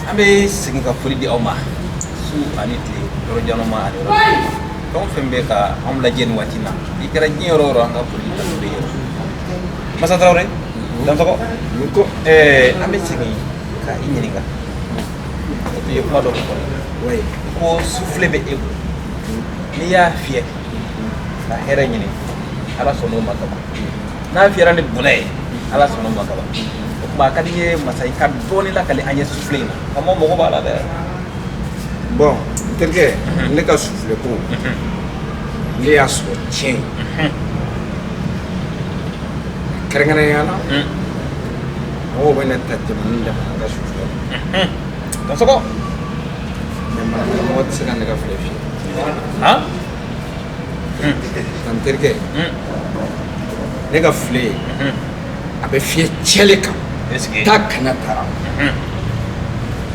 Ambe sigi ka foli di awma su aniti ro janoma ani ro donc fembe ka am la jen watina di kera nyoro ro nga foli ta do yo masa trawre dan ko ambe sigi ka inyini ka to yo ko do ko way ko souffle be ego ni ya fie na hera nyini ala sono makaba na fiera ni bulay ala sono makaba ba kali masai kan doni la kali anya souffler kamo mo bala de bon terke ne ka souffler ko ne ya so chen karengana yana o bena tatte mun da ka souffler to soko mo tsaka ne ka flefi ha tan terke ne ka fle abe fie cheleka ta kana tara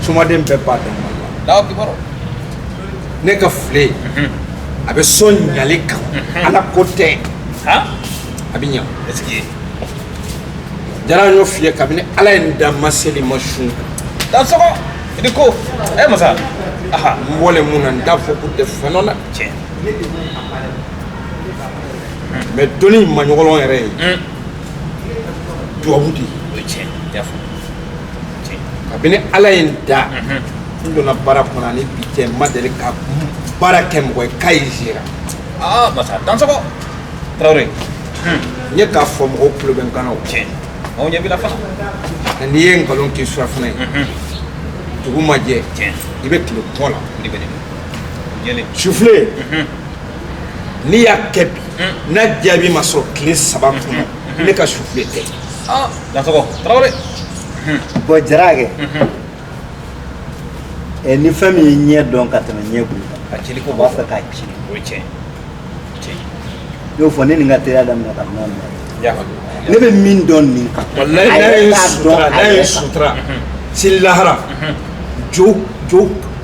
suma den be ba don wala daw ki baro ne ka fle abe son nyaleka ala kote ha abinya eski jara yo fie kabine ala nda maseli mashun dan soko idiko masa aha wole munan da fo de fenona che mais doni magnolon yere do abudi che yafu che kabine ala nda ndona bara kona ni bite madele ka bara kem ko kaizira masa dan soko trawre nye ka fo mo plus ben kana che o nyabi la fa ni yen kalon ki swafna tuguma je che ibe kilo tola di bene jele souffler ni ya kebi na jabi maso kile saba kuno ne ka souffler te dan soko trawre bo jarage ni famille nye don katana nye bu akili ko ba sa ka ci o che che yo fo ne nga tere adam na kan non ya ne be min don ni ka wallahi na yin sutra sillahara jo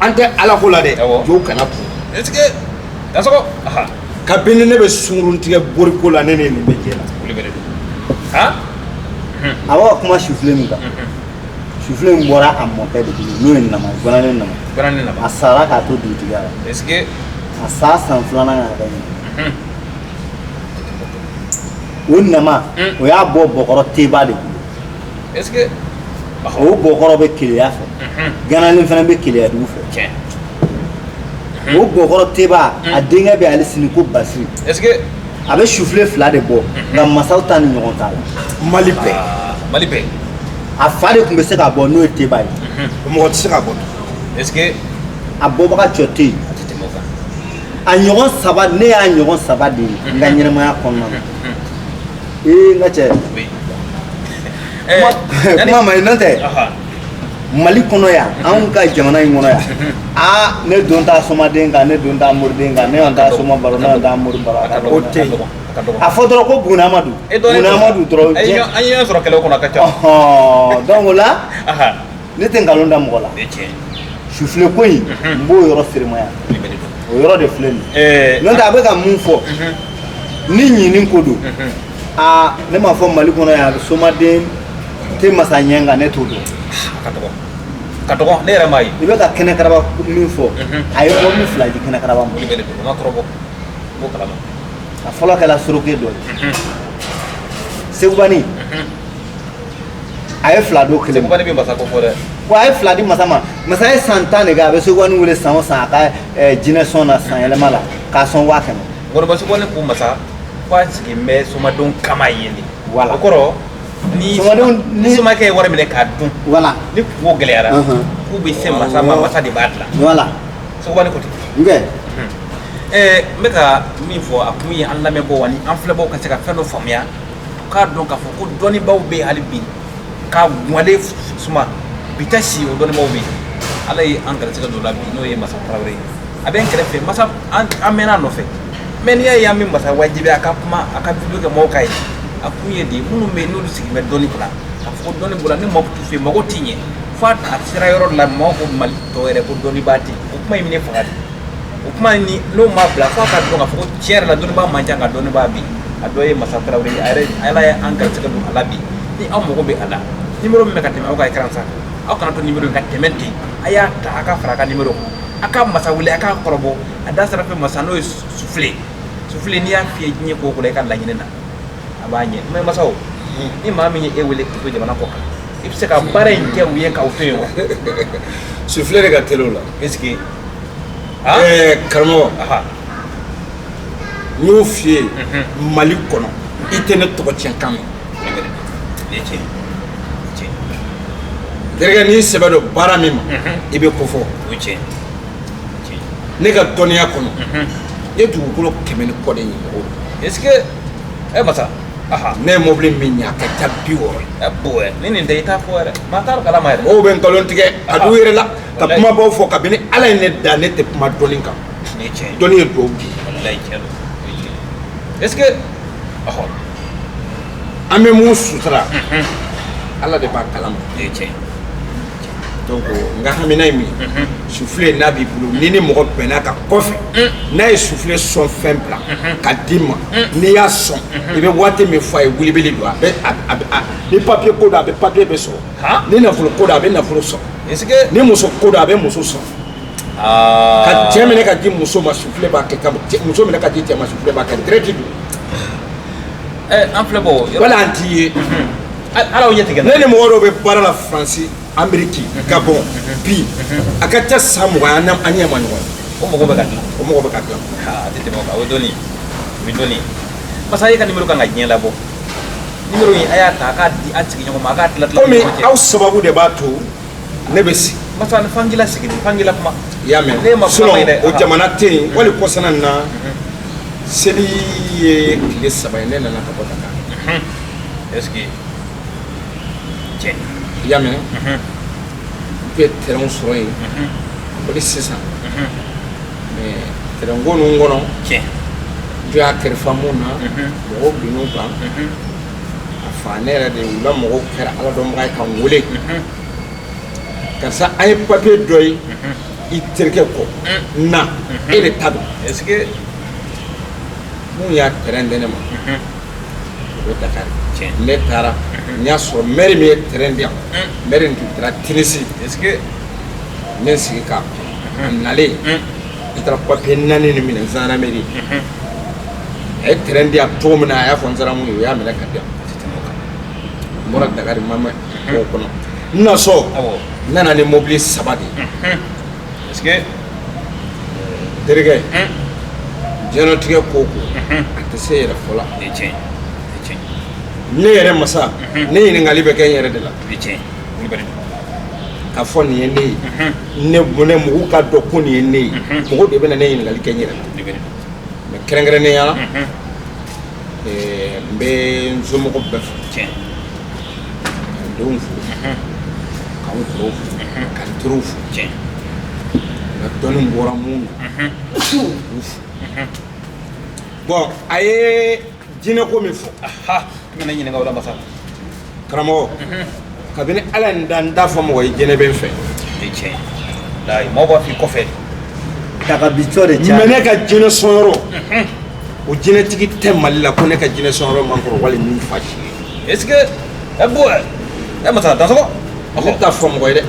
ante ala ko la de jo kana pu eske dan soko aha kabine ne be surun tige boriko la ne be jela kuli bene ha awa kuma souffler mi ka souffler mbora ammo pe de no en nama gona ne nama asara ka to du tiga eske asasa flana na ga ni wonnama o ya bo bokoro teba de eske o bokoro be kiliya fa gana ni fana be kiliya du fa che o bokoro teba a denga be ali sini ko basiri eske abe souffler fla de bo na masal tan ni ngon ta malipe a fa de kumbe se ka bo no teba yi mo tsi ka bo eske a bo baka chotti atitemoka a nyogon saba ne ya nyogon saba de nga nyirma ya konna nga che oui mama inante aha mali kono ya an ka jamana in kono ya ne don ta soma denga ne don ta mur denga ne on ta soma baro ne da mur baro o te a fodoro ko bunamadu dro anyo soro kele ko nakacha donc là aha ne tengalonda mo la eche souffle ko yi mbo yoro firma ya o yoro de fleni non ta be ka mun fo ni nyini ko do ne ma fo mali kono ya soma den te masanyenga ne to do katoko ne ra mai ibe ka kene karaba min fo ayo ko mi flaji kene karaba mo ibe de ma krobo bo kala a folo kala suruke do sebani ayo flado kele ko bani be masa ko fore wa ayo fladi masama masay santane ga be sebani wule san ka jine sona san elema la ka son wa kene woro ba so ko ne ko masa kwa sigi me soma don kama yeli wala okoro ni soma ke wara mele ka dun wala ni ko gelera ku be sem masa masa di batla wala so wani ko ti nge meka mi fo akumi Allah me bo wani an fle bo ka seka feno famia ka don ka fo ko doni baw be halibi ka wale suma bitasi o doni baw be alay an kala seka do la bi no ye masa prawre aben kere fe masa an amena no fe men ya min masa wajibi aka kuma aka bidu ke mo kai akuye di munu me no sigi me doni kula afo doni bula ni mo tu fe mo ko tinye fat asira yoro la mo ko mal to ere ko doni bati o kuma imine fagati o kuma ni no ma bla fa ka do afo tier la doni ba manja ka doni ba bi adoye masa trawre ay ala an kal sika do ala bi ni aw mɔgɔ bɛ a la numéro min bɛ ka tɛmɛ aw ka écran sanfɛ aw kana to numéro in ka tɛmɛ ten a y'a ta a ka fara a ka numéro a ka masa wele a k'a kɔrɔbɔ a da sera fɛ masa n'o ye soufflé n'i y'a fiyɛ diɲɛ ko o ko la i ka laɲini na a b'a ɲɛ mais masaw ni maa min ye e wele k'i to jamana kɔ kan i bɛ se ka baara in kɛ u ye k'aw to yen wa soufflé de ka teli o la est ce que karamɔgɔ n y'o f'i ye Mali kɔnɔ i tɛ ne tɔgɔ tiɲɛ kan mɛn terikɛ n'i sɛbɛ don baara min ma i bɛ ko fɔ ne ka dɔnniya kɔnɔ ne ye dugukolo 100 ni kɔ de ɲini est ce que masa ne ye mobili min ɲɛ a ka ca 60 ni nin tɛ i t'a fɔ yɛrɛ maa t'a kalama yɛrɛ mɔgɔw bɛ nkalon tigɛ a dɔw yɛrɛ la ka kumabaw fɔ kabini Ala ye ne da ne tɛ kuma dɔnni kan dɔnni ye duwawu di est ce que an bɛ mun sutura Ala de b'a kalama donc n ka hamina ye min ye soufflé n'a b'i bolo ni ni mɔgɔ bɛnna ka kɔfɛ n'a ye soufflé sɔn fɛn bila ka d'i ma n'i y'a sɔn i bɛ waati min fɔ a ye wilibili don ni papier ko don a bɛ papier bɛ sɔrɔ ni nafolo ko don a bɛ nafolo sɔrɔ ni muso ko don a bɛ muso sɔrɔ ka cɛ minɛ ka di muso ma soufflé b'a kɛ muso minɛ ka di cɛ ma soufflé b'a kɛ direct don an filɛ bɔ wala an t'i ye ala ɲɛ tigɛ ne ni mɔgɔ dɔw bɛ baara la Faransi Amérique Gabon bi a ka ca san 20 an ɲɛ ma ɲɔgɔn o mɔgɔ bɛ ka dilan o mɔgɔ bɛ ka dilan a tɛ tɛmɛ o kan o ye dɔnni masa e ka numéro kan ka diɲɛ labɔ numéro in a y'a ta a k'a di a sigi ɲɔgɔn ma a k'a tila komi aw sababu de b'a to ne bɛ sigi masa ni fangila sigi ni fangila kuma i y'a mɛn sinon o jamana tɛ yen wali kɔsana in na seli ye tile 3 ye ne nana ka bɔ Dakar est ce que tiɲɛ i y'a mɛn bɛ terrain sɔrɔ yen o de sisan mais terrain ko ninnu kɔnɔ tiɲɛ jɔ y'a kɛrɛfɛ mun na mɔgɔw binn'u kan a fa ne yɛrɛ de u la mɔgɔw kɛra Ala dɔnbaga ye ka n wele karisa an ye papier dɔ ye i terikɛ kɔ na e de ta don est ce que mun y'a terrain di ne ma o bɛ Dakar ne taara n y'a sɔrɔ maire min ye terrain di yan maire in tun taara Tinisi est ce que ne sigi k'a nalen i taara papier 4 ni minɛ Zana mairie a ye terrain di yan cogo min na a y'a fɔ n sera mun ye o y'a minɛ ka di yan n bɔra Dakar mama o kɔnɔ n na sɔn n nana ni mobili 3 de ye est ce que terikɛ diɲɛlatigɛ ko o ko a tɛ se yɛrɛ fɔ la ne yɛrɛ masa ne ɲininkali bɛ kɛ n yɛrɛ de la ka fɔ nin ye ne ye ne mɔgɔw ka dɔn ko nin ye ne ye mɔgɔw de bɛ na ne ɲininkali kɛ n yɛrɛ la mais kɛrɛnkɛrɛnnenya la n bɛ n somɔgɔw bɛɛ fo ka n denw fo ka n kɔrɔw fo ka n teriw fo n ka dɔnni bɔra mun na k'u fo bon a ye jinɛko min fɔ ne ɲininka o la masa karamɔgɔ kabini Ala ye n da fɔ mɔgɔ ye jinɛ bɛ n fɛ layi mɔgɔ b'a f'i kɔfɛ daga bicɔ de mais ne ka jinɛ sɔnyɔrɔ o jinɛtigi tɛ Mali la ko ne ka jinɛ sɔnyɔrɔ man kɔrɔ wali min fa si ye est ce que masa dansɔgɔ ne t'a fɔ mɔgɔ ye dɛ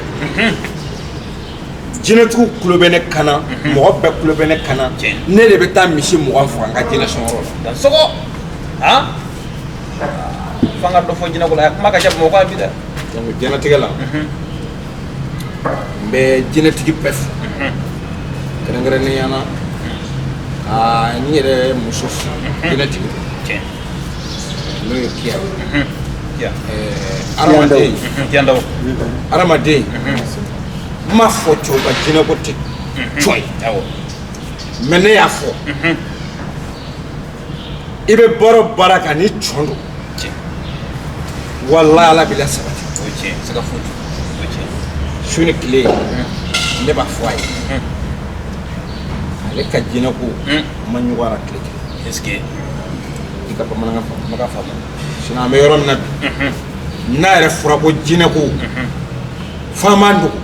jinɛtigiw tulo bɛ ne kan na mɔgɔ bɛɛ tulo bɛ ne kan na ne de bɛ taa misi 20 faga n ka jinɛ sɔnyɔrɔ la dansɔgɔ fanga dɔ fɔ jinɛ ko la a kuma ka ca mɔgɔ bi dɛ donc jinɛtigɛ la n bɛ jinɛtigi bɛɛ fo kɛrɛnkɛrɛnnenya la ka n yɛrɛ muso fo jinɛtigi n'o ye Kiya adamaden n m'a fɔ cɛw ka jinɛko tɛ cɔ ye mais ne y'a fɔ i bɛ baara o baara kan ni cɔn don walahi Ala b'i la sabati su ni tile ne b'a fɔ a ye ale ka jinɛko ma ɲɔgɔn ara tile kelen est ce que i ka bamanankan faamu ma ka faamu sinon an bɛ yɔrɔ min na bi n'a yɛrɛ fɔra ko jinɛko f'an b'an dogo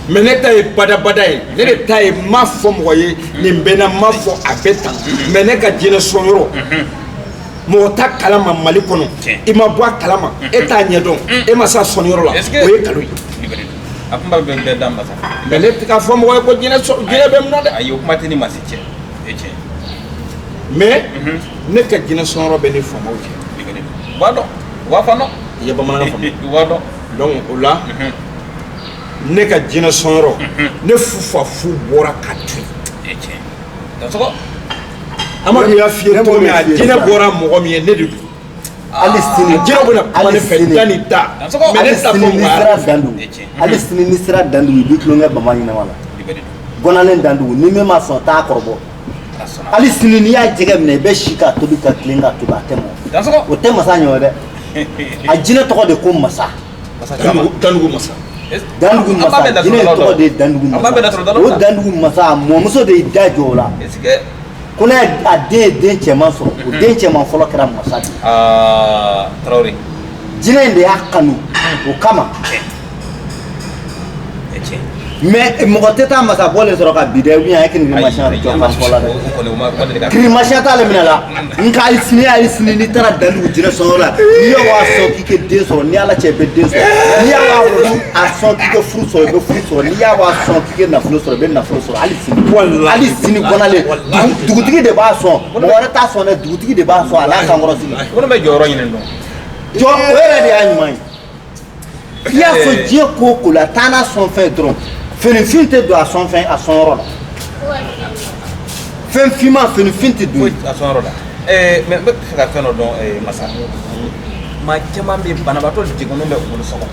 mais ne ta ye badabada ye ne de ta ye n m'a fɔ mɔgɔ ye nin bɛ n na n m'a fɔ a bɛ tan mais ne ka jinɛ sɔnyɔrɔ mɔgɔ ta kalama Mali kɔnɔ i ma bɔ a kalama e t'a ɲɛdɔn e ma s'a sɔnni yɔrɔ la o ye kalo ye a kuma bɛ da masa mais ne tɛ k'a fɔ mɔgɔ ye ko jinɛ bɛ mun na dɛ ayi o kuma tɛ ni masi cɛ e cɛ mais ne ka jinɛ sɔnyɔrɔ bɛ ni faamaw cɛ wa dɔn wa fa nɔ i ye bamanankan faamu wa dɔn donc o la ne ka jinɛ sɔnyɔrɔ ne fufafu bɔra ka to yen e cɛ dasɔgɔ Amadu y'a f'i ye cogo min a jinɛ bɔra mɔgɔ min ye ne de don hali sini jinɛ bɛna kuma ne fɛ da ni da mais ne t'a fɔ mɔgɔ hali sini ni sera Dandugu i bɛ tulonkɛ bama ɲinama la Gɔnalen Dandugu ni min ma sɔn t'a kɔrɔbɔ hali sini n'i y'a jɛgɛ minɛ i bɛ si k'a tobi ka tilen k'a tobi a tɛ mɔn o tɛ masa ɲɔ dɛ a jinɛ tɔgɔ de ko masa Dandugu masa Dandugu masa jinɛ tɔgɔ de ye Dandugu masa o Dandugu masa a mɔmuso de y'i da jɔ o la ko n'a a den ye den cɛman sɔrɔ o den cɛman fɔlɔ kɛra masa de ye Traoré jinɛ in de y'a kanu o kama mais mɔgɔ tɛ taa masa bɔlen sɔrɔ ka bi dɛ ou bien a ye kirimasiɲɛ jɔ kan fɔlɔ dɛ kirimasiɲɛ t'ale minɛ la nka hali sini n'i taara Dandugu jinɛ sɔnyɔrɔ la n'i y'a wa sɔn k'i kɛ den sɔrɔ n'i ala cɛ i bɛ den sɔrɔ n'i y'a wa sɔn k'i kɛ furu sɔrɔ i bɛ furu sɔrɔ n'i y'a wa sɔn k'i kɛ nafolo sɔrɔ i bɛ nafolo sɔrɔ hali sini Gɔnalen dugutigi de b'a sɔn mɔgɔ wɛrɛ t'a sɔn dɛ dugutigi de b'a sɔn a n'a kankɔrɔsigi ko ne bɛ jɔyɔrɔ ɲini dɔn jɔ o yɛrɛ de y'a ɲuman ye i y'a fɔ diɲɛ ko o ko la taa n'a sɔn fɛn dɔrɔn finifin tɛ don a sɔnfɛn a sɔnyɔrɔ la fɛn finman finifin tɛ don a sɔnyɔrɔ la mais n bɛ fɛ ka fɛn dɔ dɔn masa maa caman bɛ banabaatɔ degunnen bɛ olu sɔgɔ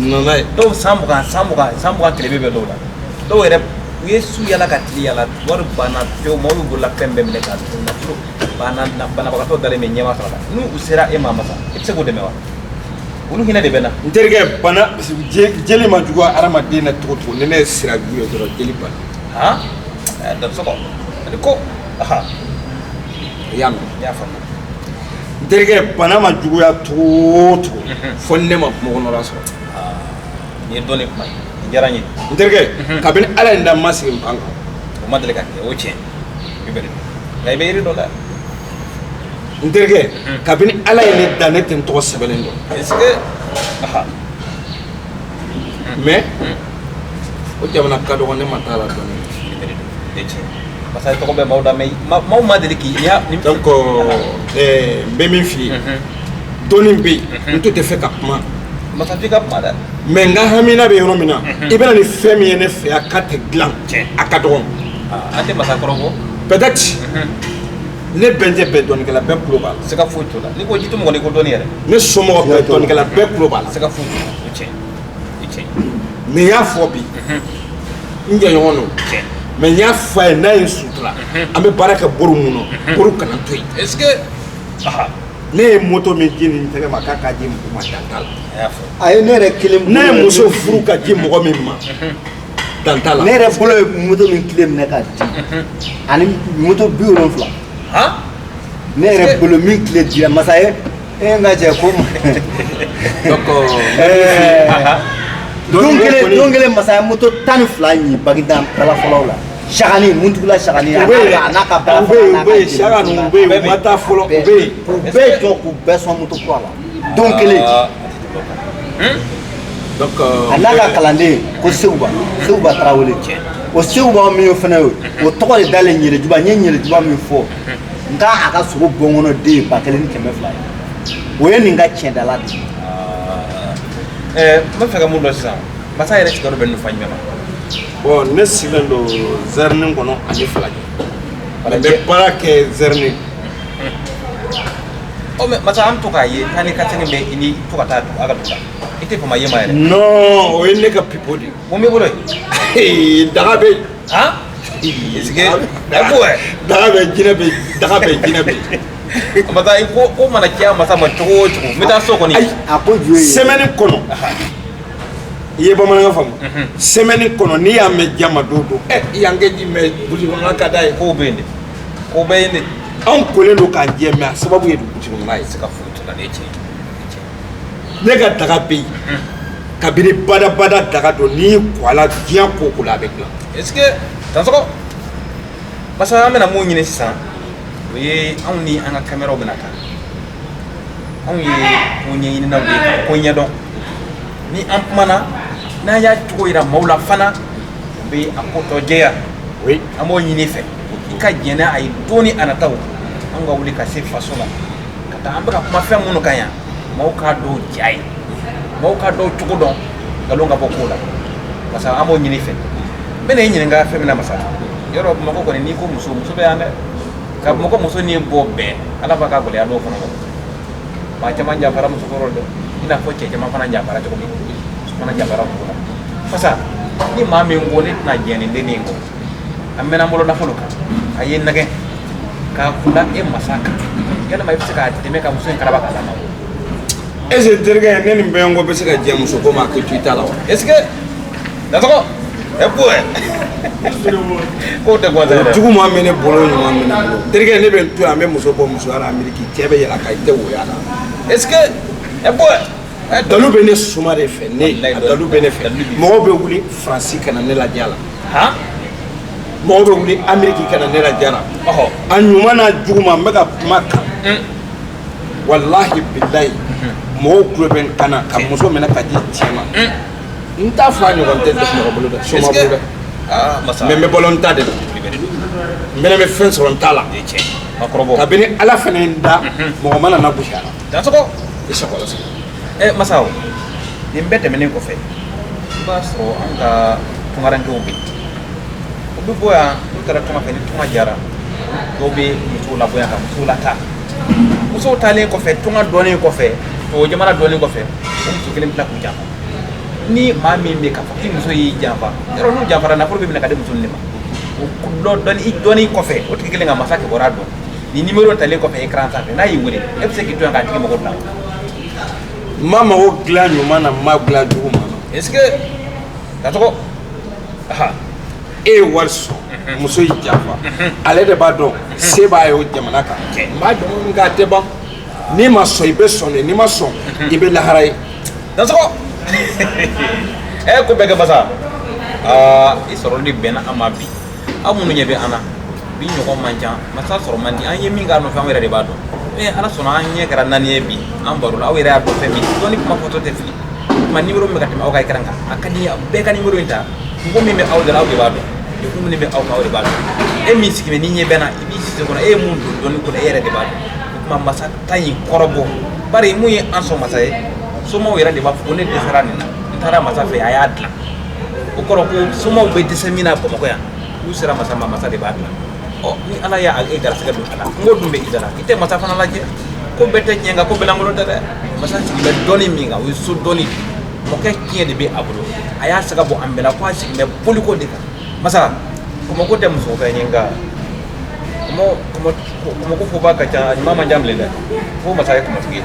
nana ye dɔw san mugan tile bɛ dɔw la dɔw yɛrɛ u ye su yala ka tile yala wari banna pewu mɔgɔw bolola fɛn bɛɛ minɛ k'a dun nafolo banna banabagatɔ dalen bɛ ɲɛma sɔrɔ la n'u sera e ma masa i bɛ se k'o dɛmɛ wa olu hinɛ de bɛ na n terikɛ bana jeli ma jugu adamaden na cogo cogo ni ne ye sira jugu ye dɔrɔn jeli bana dasɔgɔ ani ko i y'a mɛn i y'a faamu n terikɛ bana ma juguya cogo o cogo fo ni ne ma kungo kɔnɔla sɔrɔ nin ye dɔnni kuma ye nin diyara n ye n terikɛ kabini ala ye n da n ma sigi n pan kan o ma deli ka kɛ o tiɲɛ i bɛ nka i bɛ yiri dɔ la n terikɛ kabini ala ye ne da ne tɛ n tɔgɔ sɛbɛnlen dɔn est-ce que mais o jamana ka dɔgɔ ne ma taa la dɔɔni parce que tɔgɔ bɛ maaw da mais maaw ma deli k'i donc n bɛ min f'i ye dɔɔni bɛ yen n tun tɛ fɛ ka kuma masa f'i ka kuma dɛ mais n ka hamina bɛ yɔrɔ min na i bɛna ni fɛn min ye ne fɛ a ka tɛ dilan a ka dɔgɔ an tɛ masa kɔrɔ fɔ peut-être ne bɛn tɛ bɛɛ dɔnnikɛla bɛɛ tulo b'a la se ka foyi t'o la n'i ko ji tɛ mɔgɔ n'i ko dɔnni yɛrɛ ne somɔgɔ bɛɛ dɔnnikɛla bɛɛ tulo b'a la se ka foyi t'o la o tiɲɛ i tiɲɛ mais n y'a fɔ bi n jɛɲɔgɔn don mais n y'a fɔ a ye n'a ye sutura an bɛ baara kɛ boro mun na boro kana to yen est-ce que ne ye moto min di nin tɛgɛ ma k'a k'a di mɔgɔ ma dan t'a la a y'a fɔ a ye ne yɛrɛ kelen ne ye muso furu ka di mɔgɔ min ma dan t'a la ne yɛrɛ bolo ye moto min tile minɛ k'a di ani moto 70 ne yɛrɛ bolo min tile dira masa ye e ka cɛ ko don kelen masa ye moto 12 ɲi Baginda kala fɔlɔw la Sagani Muntugula Sagani a n'a ka baara u bɛ yen Sagani u bɛ yen u ma taa fɔlɔ u bɛ yen u bɛɛ jɔ k'u bɛɛ sɔn moto kura la don kelen a n'a ka kalanden ko Seguba Tarawele o Seguba min fana ye o tɔgɔ de dalen Ɲelejuba n ye Ɲelejuba min fɔ n ka a ka sogo bɔnkɔnɔ den ye 1200 ye o ye nin ka tiɲɛdala de n bɛ fɛ ka mun dɔn sisan masa yɛrɛ sigiyɔrɔ bɛ nin fa ɲuman ma bon ne sigilen don Zɛrini kɔnɔ ani Falajɛ n bɛ baara kɛ Zɛrini mais masa an bɛ to k'a ye taa ni ka tɛgɛ bɛ i ni to ka taa a ka dugu la i tɛ fama ye ma yɛrɛ non o ye ne ka pipo de mun b'i bolo ye daga bɛ yen est-ce que daga bɛ jinɛ bɛ daga bɛ jinɛ bɛ masa ko mana caya masa ma cogo o cogo n bɛ taa so kɔni a ko ju ye semaine kɔnɔ i ye bamanankan faamu semaine kɔnɔ n'i y'a mɛn jama don don yan kɛ ji mɛ burusi kɔnɔna ka d'a ye kow bɛ yen de kow bɛ yen de anw kolen don k'an jɛ mɛ a sababu ye burusi kɔnɔna ye se ka foyi t'o la ne ye tiɲɛ ne ka daga bɛ yen kabini badabada daga don n'i kɔ a la diɲɛ ko o ko la a bɛ dilan est-ce que Dansɔgɔ masa an bɛna mun ɲini sisan o ye anw ni an ka caméraw bɛna ta anw ye ko ɲɛɲininaw de ye ko ɲɛdɔn ni an kumana n'an y'a cogo yira maaw la fana u bɛ a ko tɔ jɛya an b'o ɲini fɛ i ka jɛnɛ a ye don ni a nataw an ka wuli ka se faso la ka taa an bɛ ka kuma fɛn minnu kan yan maaw k'a dɔw ja ye maaw k'a dɔw cogo dɔn nkalon ka bɔ ko la parce que an b'o ɲini fɛ n bɛna i ɲininka fɛn min na masa yɔrɔ bamakɔ kɔni n'i ko muso bɛ yan dɛ ka bamakɔ muso ni bɔ bɛɛ ala b'a ka gɛlɛya dɔw fana kɔ maa caman janfara muso kɔrɔ dɛ i n'a fɔ cɛ caman fana janfara cogo min muso fana janfara muso la parce que ni maa min ko ne tɛna jɛn nin den in kɔ a mɛnna n bolo nafolo kan a ye nɛgɛ k'a kunda e masa kan yalima i bɛ se k'a dɛmɛ ka muso in kalaba k'a lamɔ est ce que terikɛ ne nin bɛn ko bɛ se ka jɛ muso ko ma ko tu t'a la wa est ce que datɔgɔ e ko k'o tɛ gɔnzɛn dɛ jugu ma mɛ ne bolo ɲuman mɛ ne bolo terikɛ ne bɛ n to yan an bɛ muso bɔ musoya la Ameriki cɛ bɛ yɛlɛ ka i tɛ woya la est ce que e ko dalu bɛ ne suma de fɛ ne a dalu bɛ ne fɛ mɔgɔw bɛ wuli Faransi ka na ne lajɛ la han mɔgɔw bɛ wuli Ameriki ka na ne lajɛ la a ɲuman n'a jugu ma n bɛ ka kuma kan walahi bilahi mɔgɔw tulo bɛ n kan na ka muso minɛ ka di cɛ ma n t'a fɔ a ɲɔgɔn tɛ mɔgɔ bolo dɛ soma bolo dɛ mɛ n bɛ balo n ta de la n fɛnɛ bɛ fɛn sɔrɔ n t'a la kabini ala fɛnɛ n da mɔgɔ mana na gosi a la datɔgɔ i sago la sa masaw nin bɛɛ tɛmɛnen kɔfɛ i b'a sɔrɔ an ka tungarankew bɛ yen u bɛ bɔ yan n'u taara tunga fɛ ni tunga jara dɔw bɛ musow labɔ yan ka musow lata musow taalen kɔfɛ tunga dɔɔnin kɔfɛ tubabu jamana dɔɔnin kɔfɛ o muso kelen bɛ tila k'u janfa ni maa min bɛ k'a fɔ k'i muso y'i janfa yɔrɔ n'u janfara nafolo bɛ minɛ ka di muso nin de ma o dɔɔnin kɔfɛ o tigi kelen ka masa kibaruya dɔn ni nimero talen kɔfɛ écran sanfɛ n'a y'i wele e bɛ se k'i to yan k'a tigi mago dilan ma mago dilan ɲuman na ma dilan jugu ma est ce que datɔgɔ e ye wari sɔrɔ muso y'i janfa ale de b'a dɔn se b'a ye o jamana kan n b'a dɔn nka a tɛ ban n'i ma sɔn i bɛ sɔn de n'i ma sɔn i bɛ lahara ye datɔgɔ ko bɛɛ kɛ masa i sɔrɔli bɛnna an ma bi aw minnu ɲɛ bɛ an na bi ɲɔgɔn man ca masa sɔrɔ man di an ye min k'a nɔfɛ an yɛrɛ de b'a dɔn ala sɔnna an ɲɛ kɛra naani ye bi an baro la aw yɛrɛ y'a dɔn fɛn min dɔnni kuma fɔtɔ tɛ fili kuma nimero min bɛ ka tɛmɛ aw ka écran kan a ka di bɛɛ ka nimero in ta mɔgɔ min bɛ aw da la aw de b'a dɔn degun min bɛ aw kan aw de b'a dɔn e min sigi bɛ ni ɲɛ bɛnna i b'i sigi kɔnɔ e ye mun don dɔnni kɔnɔ e yɛrɛ de b'a dɔn o kuma masa ta in kɔrɔbɔ bari mun ye an sɔn masa ye somaw yɛrɛ de b'a fɔ ko ne dɛsɛra nin na n taara masa fɛ a y'a dilan o kɔrɔ ko somaw bɛ dɛsɛ min na bamakɔ yan n'u sera masa ma masa de b'a dilan ni ala y'a e garisɛgɛ don a la n ko dun bɛ i da la i tɛ masa fana lajɛ ko bɛɛ tɛ tiɲɛ nka ko bɛlankolon tɛ dɛ masa sigi bɛ dɔnni min kan o ye so dɔnni mɔkɛ tiɲɛ de bɛ a bolo a y'a sɛgɛ bɔ an bɛɛ la ko a sigi bɛ boliko de kan masa kɔmɔko tɛ muso fɛ ɲɛ nka kɔmɔko fɔba ka ca ɲuman man ca bilen dɛ fo masa ye kɔmɔtigi ye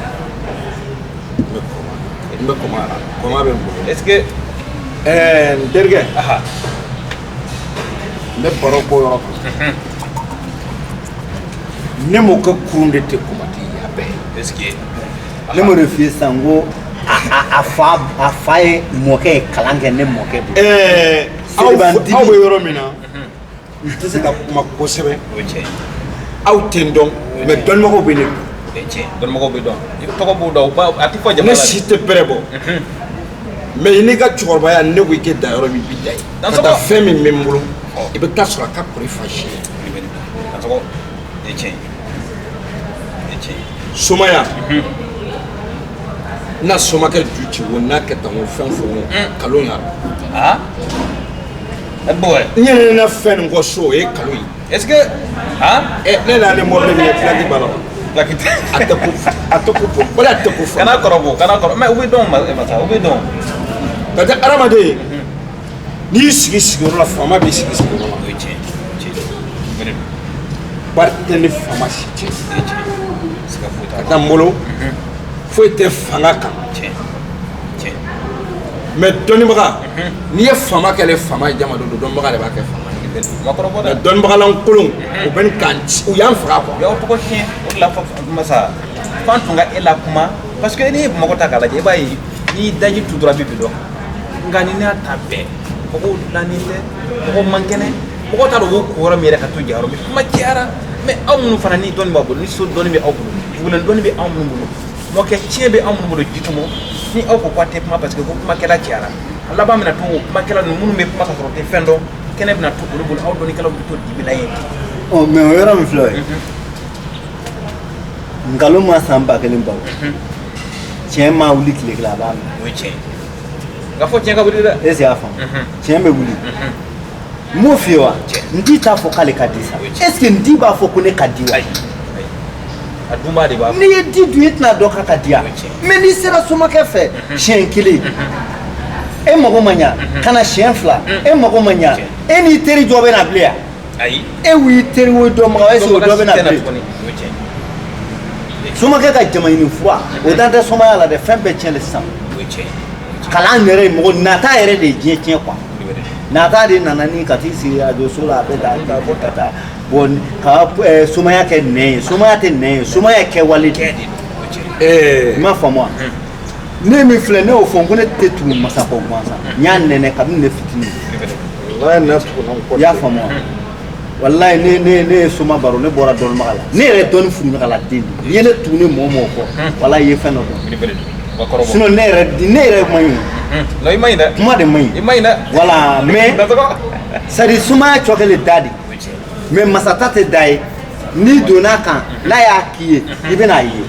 n bɛ kɔma la kɔma bɛ n bolo est ce que n terikɛ n bɛ baro k'o yɔrɔ kan ne m'o kɛ kurun de tɛ kɔmati a bɛɛ est ce que ne m'o de f'i ye sisan n ko a fa ye mɔkɛ ye kalan kɛ ne mɔkɛ bolo aw bɛ yɔrɔ min na n tɛ se ka kuma kosɛbɛ aw tɛ n dɔn mɛ dɔnnibagaw bɛ ne dɔn dɔnnibagaw bɛ dɔn i tɔgɔ b'u dɔn a tɛ fɔ jamana ne la si tɛ bɛrɛ bɔ mɛ i n'i ka cɛkɔrɔbaya ne ko i kɛ da yɔrɔ min i bɛ da ye ka taa fɛn min bɛ n bolo i bɛ taa sɔrɔ a ka kɔrɔ i fa si ye somaya n'a somakɛ ju ci o n'a kɛ tan o fɛn fɛn o kalon y'a la n yɛrɛ na fɛn nin kɔ so o ye kalon ye est ce que ne n'ale mɔbili min ye filaki b'a la a tɛ ko fɔ o de a tɛ ko fɔ kana kɔrɔbɔ mɛ u bɛ dɔn masa u bɛ dɔn parce que adamaden n'i y'i sigi sigiyɔrɔ la faama b'i sigi sigiyɔrɔ la bari tɛ ni faama si cɛ ka taa n bolo foyi tɛ fanga kan mɛ dɔnnibaga n'i ye faama kɛlen faama ye jama don dɔnnibaga de b'a kɛ faama ye mɛ dɔnnibagalankolon u bɛ nin kan u y'an faga quoi. y'aw tɔgɔ tiɲɛ o de la masa fan tun ka e la kuma parce que n'i ye bamakɔ ta k'a lajɛ i b'a ye n'i daji tutura bi dɔn nka ni n'a ta bɛɛ mɔgɔw dilannen tɛ mɔgɔw man kɛnɛ mɔgɔw t'a dɔn u b'u ko yɔrɔ min yɛrɛ ka to jayɔrɔ min kuma cayara mɛ aw minnu fana ni dɔnni b'aw bolo ni so dɔnni bɛ aw bolo dugulen dɔnni bɛ aw minnu bolo mɔkɛ tiɲɛ bɛ anw minnu bolo jitumu ni aw ko k'a tɛ kuma parce que ko kumakɛla cayara a laban bɛna to kumakɛla ninnu minnu bɛ kuma ka sɔrɔ tɛ fɛn dɔn kɛnɛ bɛna to olu bolo aw dɔnnikɛlaw bɛ to dibila yen ten mais o yɔrɔ min filɛ o ye nkalon ma san 1000 baw tiɲɛ ma wuli tile kelen a b'a mɛn o ye tiɲɛ nka fɔ tiɲɛ ka wuli dɛ est ce que y'a faamu tiɲɛ bɛ wuli n m'o f'i ye wa n t'i t'a fɔ k'ale ka di sa est ce que n t'i b'a fɔ ko ne ka di wa a dunbaa de b'a fɔ n'i ye di dun i tɛna dɔn k'a ka di yan mais n'i sera somakɛ fɛ siɲɛ kelen e mago ma ɲa ka na siɲɛ 2 e mago ma ɲa e n'i teri jɔ bɛ na bilen yan ayi e w'i teri wo dɔnbaga est ce que o dɔ bɛ na bilen somakɛ ka jama ɲini fura o dan tɛ somaya la dɛ fɛn bɛɛ tiɲɛ de sisan kalan yɛrɛ mɔgɔ nata yɛrɛ de ye diɲɛ tiɲɛ quoi nata de nana ni ka t'i sigi radio so la a bɛ taa ka taa bon ka somaya kɛ nɛn ye somaya tɛ nɛn ye somaya ye kɛwale de i m'a faamu wa ne min filɛ ne y'o fɔ n ko ne tɛ tugu masakɔ gansan n y'a nɛnɛ kabini ne fitinin i y'a faamu wa wallahi ne ye soma baro ne bɔra dɔnnibaga la ne yɛrɛ dɔnni furuɲɔgɔnla den de n'i ye ne tugu ne mɔgɔ kɔ wallahi i ye fɛn dɔ dɔn sinon ne yɛrɛ ma ɲi i ma ɲi dɛ kuma de ma ɲi i ma ɲi dɛ voilà mais c'est à dire sumaya cɔkɛle da de mais masata tɛ da ye n'i donn'a kan n'a y'a k'i ye i bɛn'a ye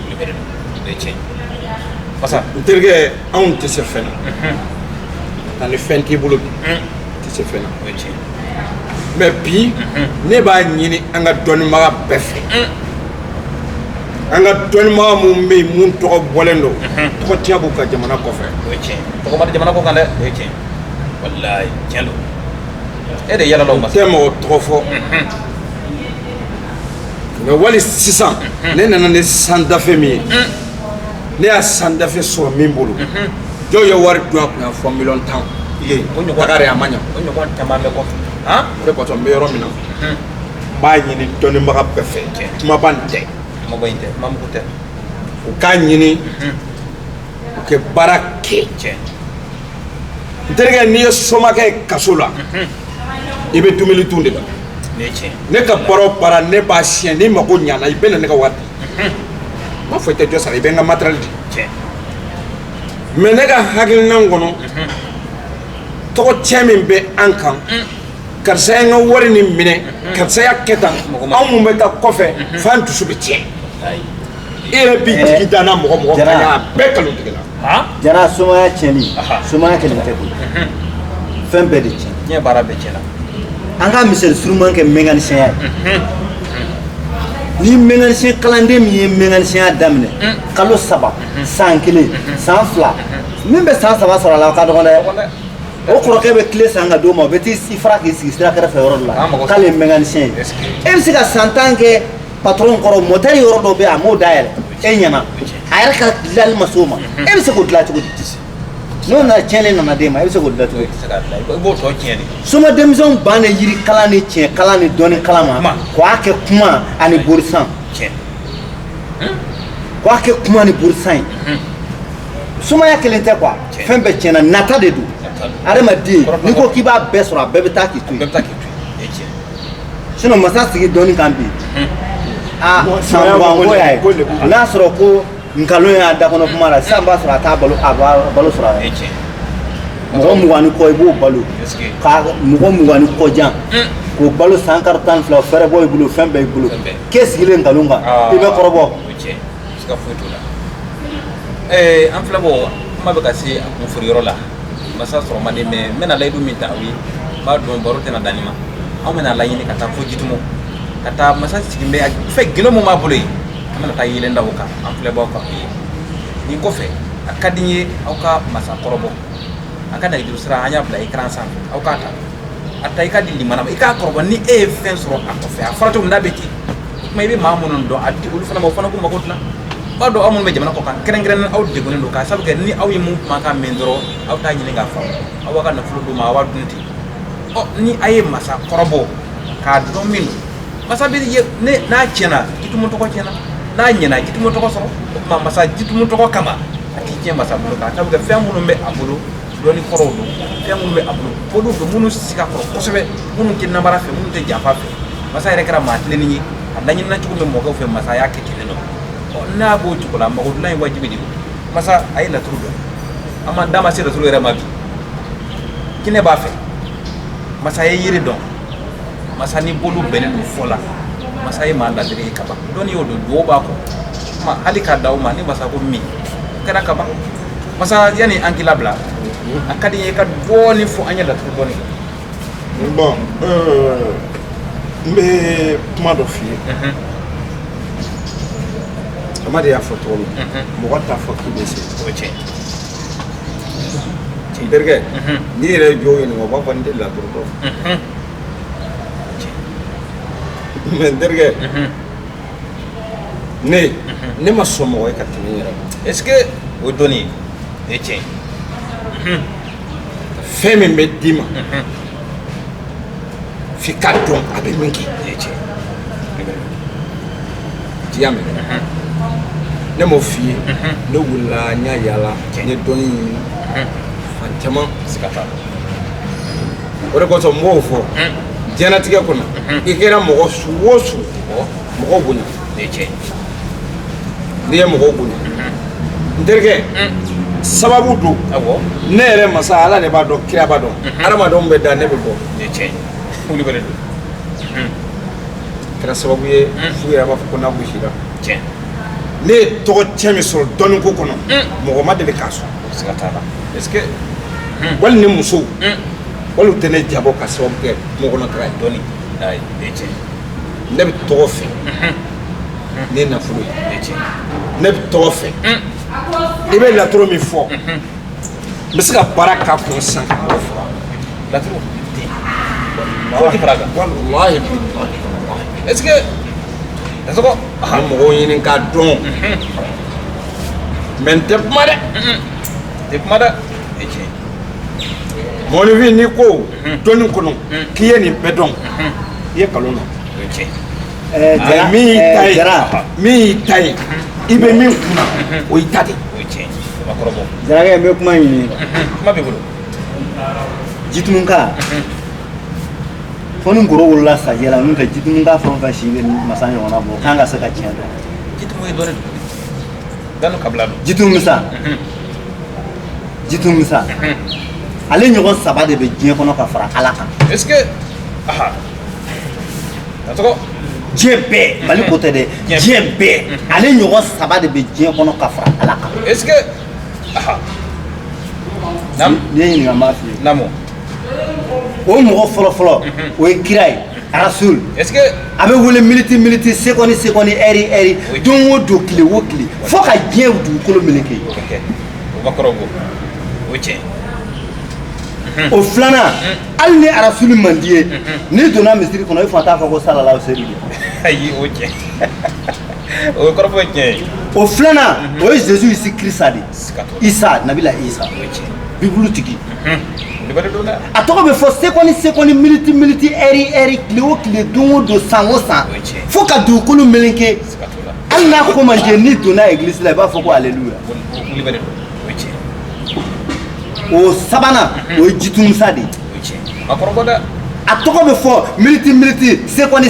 n terikɛ anw tɛ se fɛn na ka ni fɛn t'i bolo bi tɛ se fɛn na mais bi ne b'a ɲini an ka dɔnnibaga bɛɛ fɛ an ka dɔnnibaga mun bɛ yen mun tɔgɔ bɔlen don tɔgɔ tiɲɛ b'u ka jamana kɔfɛ o ye tiɲɛ tɔgɔ ma di jamana kɔ kan dɛ o ye tiɲɛ walayi tiɲɛ don e de yalala o ma tɛ mɔgɔ tɔgɔ fɔ mais wali sisan ne nana ni san dafe min ye ne y'a san dafe sɔrɔ min bolo jɔn ye wari don a kunna fɔ miliyɔn 10 ye Dakar a ma ɲa o ɲɔgɔn caman bɛ kɔfɛ o de kɔsɔn n bɛ yɔrɔ min na n b'a ɲini dɔnnibaga bɛɛ fɛ kumaba nin tɛ kumaba in tɛ kumamugu tɛ u k'a ɲini u kɛ baara kɛ n terikɛ n'i ye somakɛ ye kaso la i bɛ dumuni dun de la ne ka baara o baara ne b'a siyɛn n'i mago ɲana i bɛ na ne ka wari di n b'a fɔ i tɛ dɔ sara i bɛ n ka matériel di mais ne ka hakilina kɔnɔ tɔgɔ tiɲɛ min bɛ an kan karisa ye n ka wari ni minɛ karisa y'a kɛ tan anw mun bɛ taa kɔfɛ f'an dusu bɛ tiɲɛ e yɛrɛ b'i jigi da n'a mɔgɔ kan a bɛɛ kalo tigɛ la jara somaya tiɲɛli somaya kelen tɛ koyi fɛn bɛɛ de tiɲɛ diɲɛ baara bɛɛ tiɲɛna an ka misali suruman kɛ mécanicien ye ni mécanicien kalanden min ye mécanicien daminɛ kalo 3 san 1 san 2 min bɛ san 3 sɔrɔ a la o ka dɔgɔ dɛ o kɔrɔkɛ bɛ tile san ka d'o ma o bɛ t'i fara k'i sigi sira kɛrɛfɛ yɔrɔ dɔ la k'ale ye mécanicien ye e bɛ se ka san 10 kɛ patron kɔrɔ moteur yɔrɔ dɔ bɛ yen a m'o dayɛlɛ e ɲɛna a yɛrɛ ka dilanli ma s'o ma e bɛ se k'o dilan cogo di n'o nana tiɲɛni nana d'e ma e bɛ se k'o dilan cogo di i b'o tɔ tiɲɛ de soma denmisɛnw bannen yiri kalan ni tiɲɛ kalan ni dɔnni kalan ma k'a kɛ kuma ani borisan k'a kɛ kuma ani borisan ye sumaya kelen tɛ quoi fɛn bɛɛ tiɲɛna nata de don adamaden n'i ko k'i b'a bɛɛ sɔrɔ a bɛɛ bɛ taa k'i to yen sinon masa sigi dɔnni kan bi san mugan ko y'a ye n'a sɔrɔ ko nkalon y'a da kɔnɔ kuma la sisan b'a sɔrɔ a t'a balo sɔrɔ a ye mɔgɔ 20 ni kɔ i b'o balo ka mɔgɔ 20 ni kɔ jan k'o balo san kalo 12 fɛrɛ bɔ i bolo fɛn bɛɛ i bolo k'e sigilen nkalon kan i bɛ kɔrɔbɔ an filɛ bɔ kuma bɛ ka se a kunfori yɔrɔ la masa sɔrɔ man di mais n bɛna layidu min ta aw ye n b'a dɔn baro tɛna dan nin ma anw bɛna laɲini ka taa fo jitumu ka taa masa sigin bɛ fɛ gindo min b'a bolo yen an bɛna taa yelen da o kan an filɛbaw kan o ye nin kɔfɛ a ka di n ye aw ka masa kɔrɔbɔ a ka nɛgɛjuru sira an y'a bila écran sanfɛ aw k'a ta a ta i ka di limana ma i k'a kɔrɔbɔ ni e ye fɛn sɔrɔ a kɔfɛ a fɔra cogo min n'a bɛ ten o tuma i bɛ maa minnu dɔn a di olu fana ma o fana k'u mago dilan b'a dɔn aw minnu bɛ jamana kɔ kan kɛrɛnkɛrɛnnen aw degunnen don k'a sabu kɛ ni aw ye mun kumakan mɛn dɔrɔn aw t'a ɲini k'a faamu aw b'a ka nafolo d'u ma aw b'a dun ten ni a ye masa kɔrɔbɔ k'a dɔn min don masa bɛ ye n'a tiɲɛna jitumu tɔgɔ tiɲɛna n'a ɲɛna jitumu tɔgɔ sɔrɔ o tuma masa jitumu tɔgɔ kama a t'i tiɲɛ masa bolo k'a sabu kɛ fɛn minnu bɛ a bolo dɔnni kɔrɔw don fɛn minnu bɛ a bolo k'olu don minnu siga kɔrɔ kosɛbɛ minnu tɛ namara fɛ minnu tɛ janfa fɛ masa yɛrɛ kɛra maa tilenni ye a laɲinina cogo min mɔgɔw fɛ masa y'a kɛ ten dɔn n'a b'o cogo la makodula ye wajibi de masa a ye laturu dɔn an ma da ma se laturu yɛrɛ ma bi jinɛ b'a fɛ masa a ye yiri dɔn masa ni bolo bɛnnen don fɔ la masa ye maa ladiri ye kaban dɔnni y'o don duwawu b'a kɔ ma hali k'a da o ma ni masa ko min o kɛra kaban masa yanni an k'i labila a ka di n ye ka dɔɔni fɔ an ye laturu dɔɔni bon n bɛ kuma dɔ f'i ye Amadi y'a fɔ cogo min mɔgɔ t'a fɔ k'i bɛ se o ye tiɲɛ n terikɛ n'i yɛrɛ jo ɲininka o b'a fɔ n tɛ laturu dɔn mais n terikɛ ne ma sɔn mɔgɔ ye ka tɛmɛ n yɛrɛ kan est ce que o ye dɔnni ye o ye tiɲɛ fɛn min bɛ d'i ma f'i ka dɔn a bɛ min kɛ o ye tiɲɛ i y'a mɛn ne m'o f'i ye ne wulila n y'a yaala n ye dɔnni ɲini fan caman siga t'a la o de kosɔn n b'o fɔ diɲɛlatigɛ kɔnɔ i kɛra mɔgɔ su o su mɔgɔw bonya o ye tiɲɛ n'i ye mɔgɔw bonya n terikɛ sababu don awɔ ne yɛrɛ masa ala de b'a dɔn kira b'a dɔn adamadenw bɛ da ne bɛ bɔ o ye tiɲɛ wuli bɛrɛ don kɛra sababu ye fu yɛrɛ b'a fɔ ko n'a gosira tiɲɛ ne ye tɔgɔ cɛ min sɔrɔ dɔnni ko kɔnɔ mɔgɔ ma deli k'a sɔrɔ siga t'a la est ce que wali ni musow wali u tɛ ne jabɔ ka sababu kɛ kungo kɔnɔ taga ye dɔnni ayi o ye tiɲɛ ne bɛ tɔgɔ fɛ ne ye nafolo ye o ye tiɲɛ ne bɛ tɔgɔ fɛ i bɛ laturu min fɔ n bɛ se ka baara k'a kun san ka mɔgɔ faga laturu ten fo ti fara kan walahi est ce que dasɔgɔ a mɔgɔw ɲini k'a dɔn mɛ n tɛ kuma dɛ tɛ kuma dɛ o ye tiɲɛ mɔnifin n'i ko dɔnni kɔnɔ k'i ye nin bɛɛ dɔn i ye nkalon na o ye tiɲɛ Jara min y'i ta ye min y'i ta ye i bɛ min kunna o y'i ta de o ye tiɲɛ o ma kɔrɔbɔ Jarakɛ n bɛ kuma ɲini kuma b'i bolo Jitununka fɔ ni ngoro wolola sajɛ la n'o tɛ Jitununka fɛn o fɛn si bɛ masa ɲɔgɔnna bɔ k'an ka se ka tiɲɛ dɔn jitumu ye dɔnni danu kabila don Jitunmusa Jitunmusa ale ɲɔgɔn 3 de bɛ diɲɛ kɔnɔ ka fara Ala kan est ce que aha dasɔgɔ diɲɛ bɛɛ Mali ko tɛ dɛ diɲɛ bɛɛ ale ɲɔgɔn 3 de bɛ diɲɛ kɔnɔ ka fara Ala kan est ce que aha nam n'i ye ɲininka n b'a f'i ye namu o mɔgɔ fɔlɔ-fɔlɔ o ye kira ye Rasul est ce que a bɛ wele miniti seconde heure don o don tile o tile fo ka diɲɛ dugukolo meleke ok o ma kɔrɔbɔ o ye tiɲɛ o filanan hali ni Rasul man di ye n'i donna misiri kɔnɔ i fa t'a fɔ ko salalaw seli de ayi o ye tiɲɛ o ye kɔrɔbɔ ye tiɲɛ ye o filanan o ye Jésus isi Kirisa de siga t'o la Isa Nabila Isa o ye tiɲɛ Bibulu tigi olu bɛ don dɛ a tɔgɔ bɛ fɔ seconde miniti heure tile o tile don o don san o san o ye tiɲɛ fo ka dugukolo meleke siga t'o la hali n'a ko man jɛ n'i donna église la i b'a fɔ ko alléluia wuli bɛ don o ye tiɲɛ o sabanan o ye Jitunmusa de ye o ye tiɲɛ ma kɔrɔbɔ dɛ a tɔgɔ bɛ fɔ miniti seconde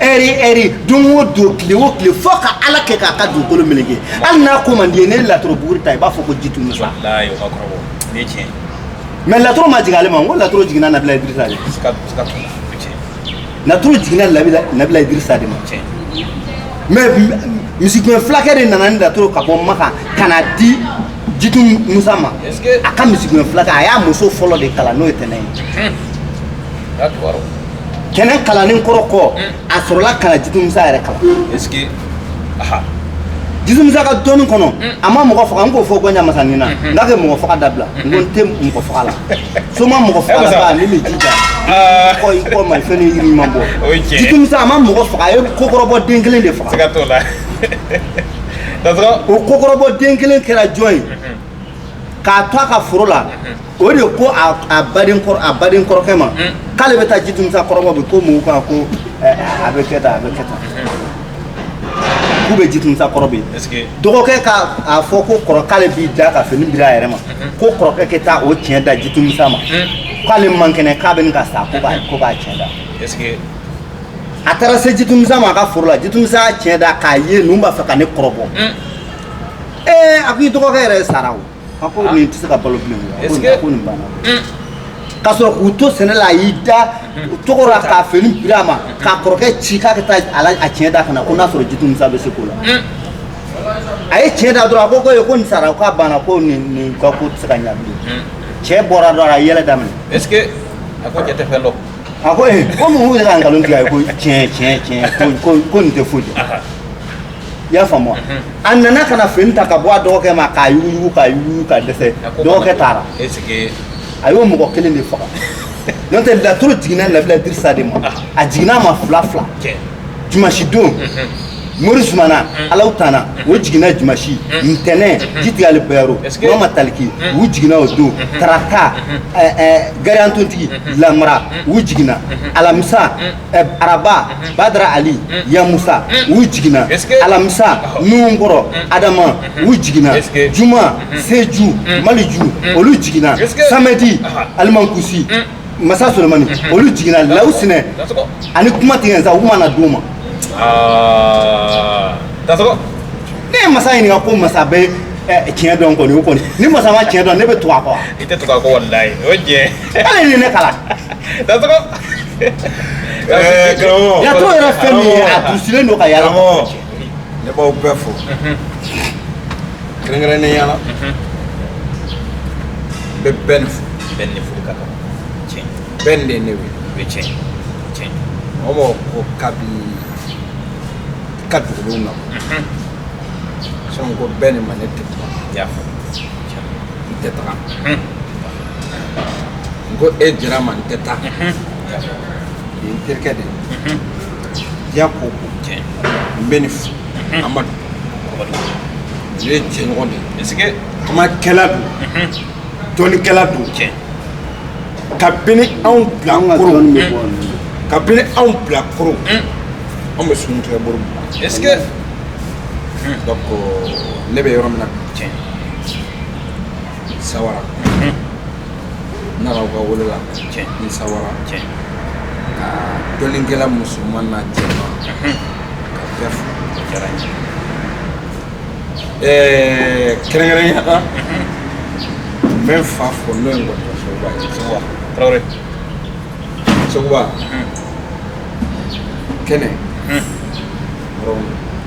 heure don o don tile o tile fo ka Ala kɛ k'a ka dugukolo meleke hali n'a ko man di ye ne ye laturu buguri ta i b'a fɔ ko Jitunmusa walayi o ma kɔrɔbɔ nin ye tiɲɛ mais laturu ma jigin ale ma n ko laturu jiginna Nabila Idirisa de siga t'o la o ye tiɲɛ laturu jiginna Nabila Idirisa de ma tiɲɛ mais misigɛn fulakɛ de nana ni laturu ka bɔ Maka ka na di Jitunmusa ma est ce que a ka misigɛn fulakɛ a y'a muso fɔlɔ de kalan n'o ye Tɛnɛ ye y'a kibaru Tɛnɛ kalannen kɔrɔ kɔ a sɔrɔla ka na Jitunmusa yɛrɛ kalan est ce que aha Jitunmusa ka dɔnni kɔnɔ a ma mɔgɔ faga n k'o fɔ Gɔɲa Masanin na n k'a kɛ mɔgɔ faga dabila n ko n tɛ mɔgɔ faga la so ma mɔgɔ faga la ba ne bɛ jija kɔ i kɔ ma fɛn ni yiri ma bɔ o ye tiɲɛ Jitunmusa a ma mɔgɔ faga a ye kokɔrɔbɔ den kelen de faga siga t'o la dasɔgɔ o kokɔrɔbɔ den kelen kɛra jɔn ye k'a to a ka foro la o de ko a baden kɔrɔkɛ ma k'ale bɛ taa Jitunmusa kɔrɔbɔ bi ko mɔgɔw kan ko a bɛ kɛ tan k'u bɛ Jitunmusa kɔrɔbɔ est ce que dɔgɔkɛ ka a fɔ ko kɔrɔk'ale b'i da ka fini biri a yɛrɛ ma ko kɔrɔkɛ kɛ taa o tiɲɛ da Jitunmusa ma k'ale man kɛnɛ k'a bɛ nin ka sa ko k'a tiɲɛ da est ce que a taara se jitumisa ma a ka foro la jitumisa tiɲɛ da k'a ye ninnu b'a fɛ ka ne kɔrɔbɔ a ko i dɔgɔkɛ yɛrɛ sara o a ko nin tɛ se ka balo bilen a ko nin banna k'a sɔrɔ k'u to sɛnɛ la a y'i da tɔgɔ la k'a fini biri a ma k'a kɔrɔkɛ ci k'a ka taa a tiɲɛ da ka na ko n'a sɔrɔ jitumisa bɛ se k'o la a ye tiɲɛ da dɔrɔn a ko ko nin sara k'a banna ko nin ka ko tɛ se ka ɲɛ bilen cɛ bɔra dɔrɔn a yɛlɛ daminɛ est-ce que a ko cɛ tɛ fɛn dɔn a ko ko mun bɛ se ka nkalon tigɛ a ye ko tiɲɛ ko nin tɛ foyi dɔn i y'a faamu wa a nana ka na fini ta ka bɔ a dɔgɔkɛ ma k'a yuguyugu ka dɛsɛ dɔgɔkɛ taara a y'o mɔgɔ kelen de faga n'o tɛ laturu jiginna Nabila Dirisa de ma a jiginna a ma fila Jumasi don Mori Zumana Alaw Tana o jiginna Jumasi Ntɛnɛn Jitigali Bayero Mama Taliki u jiginna o don Tarata Gari Antontigi Lamara u jiginna Alamisa Araba Badara Ali Yamusa u jiginna Alamisa Nunkɔrɔ Adama u jiginna Juma Seju Maliju olu jiginna Samedi Alimankusi Masa Solomani olu jiginna Lawusinɛ ani kuma tigɛ sa u mana d'u ma Dasoko ne ye masa ɲininka ko masa bɛ tiɲɛ dɔn kɔni o kɔni ni masa ma tiɲɛ dɔn ne bɛ tugu a kɔ i tɛ tugu a kɔ walayi o ye tiɲɛ hali ni ne kalan Dasoko laturu yɛrɛ fɛn min ye a dusulen don ka yala ne b'aw bɛɛ fo kɛrɛnkɛrɛnnenya la n bɛ bɛɛ ni fo bɛɛ ni fo ka kan tiɲɛ bɛɛ ni de ne wele o ye tiɲɛ o mɔgɔ ko kabi ka dugulenw na sɔn ko bɛɛ ni ma ne tɛ kuma y'a fɔ n tɛ taga n ko e jɛra ma n tɛ taa nin n terikɛ de diya ko ko n bɛ nin fo Amadu ne ye jɛɲɔgɔn de ye est-ce que kumakɛla don dɔnnikɛla don kabini anw bila koro kabini anw bila koro anw bɛ sun tigɛ bolo est-ce que donc ne bɛ yɔrɔ min na tiɲɛ Sawara n nana aw ka wele la tiɲɛ ni Sawara tiɲɛ ka dɔnnikɛla musoman n'a cɛman ka bɛɛ fo diyara n ye kɛrɛnkɛrɛnnenya la n bɛ n fa fo n'o ye Nkɔtɔ Sogoba ye Sogoba Tarawele Sogoba kɛnɛ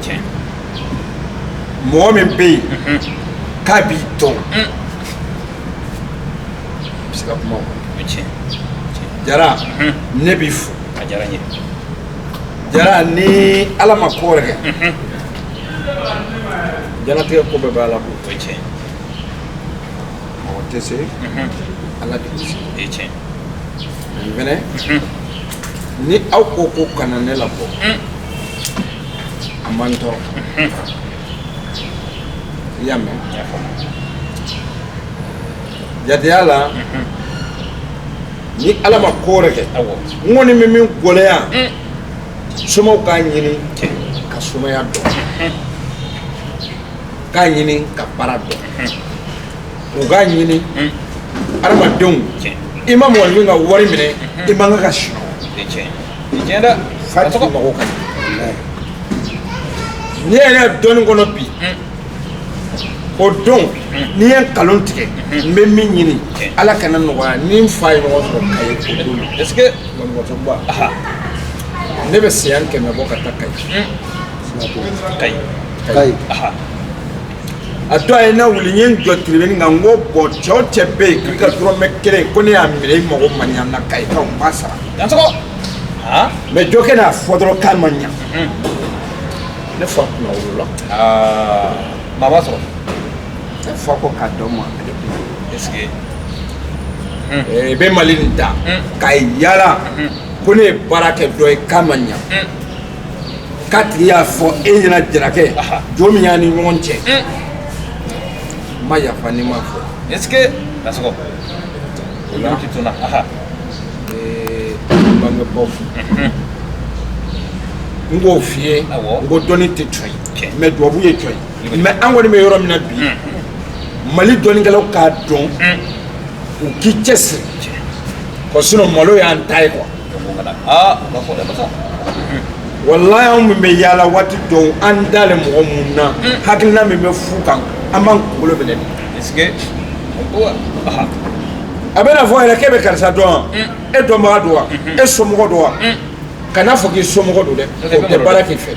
tiɲɛ mɔgɔ min bɛ yen k'a b'i dɔn i bɛ se ka kuma o kan o ye tiɲɛ Jara ne b'i fo a diyara n ye Jara ni Ala ma ko wɛrɛ kɛ diɲɛlatigɛ ko bɛɛ b'a la ko o ye tiɲɛ mɔgɔ tɛ se Ala de bɛ se o ye tiɲɛ nin fɛnɛ ni aw ko kana ne labɔ a man tɔɔrɔ i y'a mɛn y'a faamu jateya la ni Ala ma ko wɛrɛ kɛ awɔ n kɔni bɛ min gɔlɛya somɔgɔw k'a ɲini ka somaya dɔn k'a ɲini ka baara dɔn u k'a ɲini adamadenw i ma mɔgɔ min ka wari minɛ i man kan ka sunɔgɔ o ye tiɲɛ dɛ fa tigi mago ka ɲi n'i yɛrɛ dɔɔnin kɔnɔ bi o don n'i ye nkalon tigɛ n bɛ min ɲini Ala kana nɔgɔya ni n fa ye ɲɔgɔn sɔrɔ Kayi o don est-ce que Nkɔtɔba ne bɛ siyan 100 bɔ ka taa Kayi Kayi a don a ye na wuli n ye n jɔ tiribini kan n ko bɔn cɛ o cɛ bɛ yen k'i ka dɔrɔmɛ 1 ko ne y'a minɛ i mago man ɲa n na Kayi kan n b'a sara Dansoko mais jɔkɛ n'a fɔ dɔrɔn k'a ma ɲa ne fa kunna wolo la maa b'a sɔrɔ ne fa ko k'a dɔn ma est-ce que i bɛ Mali nin ta ka yala ko ne ye baara kɛ dɔ ye k'a ma ɲa k'a tigi y'a fɔ e ɲɛna Jarakɛ jɔn min y'a ni ɲɔgɔn cɛ n ma yafa ni ma fɔ est-ce que Dansoko o la ti tunna bangebaw fo n k'o f'i ye n ko dɔnni tɛ cɔyi mais dubabu ye cɔyi mais an kɔni bɛ yɔrɔ min na bi Mali dɔnnikɛlaw k'a dɔn u k'i cɛsiri ko sinon malo y'an ta ye quoi o ka na u ka fɔ dɛ masa wallahi an min bɛ yaala waati dɔw an dalen mɔgɔ mun na hakilina min bɛ fu kan an b'an kunkolo minɛ est-ce que a bɛna fɔ yɛrɛ k'e bɛ karisa dɔn wa e dɔnbaga don wa e somɔgɔ don wa kana fɔ k'i somɔgɔ don dɛ o tɛ baara k'i fɛ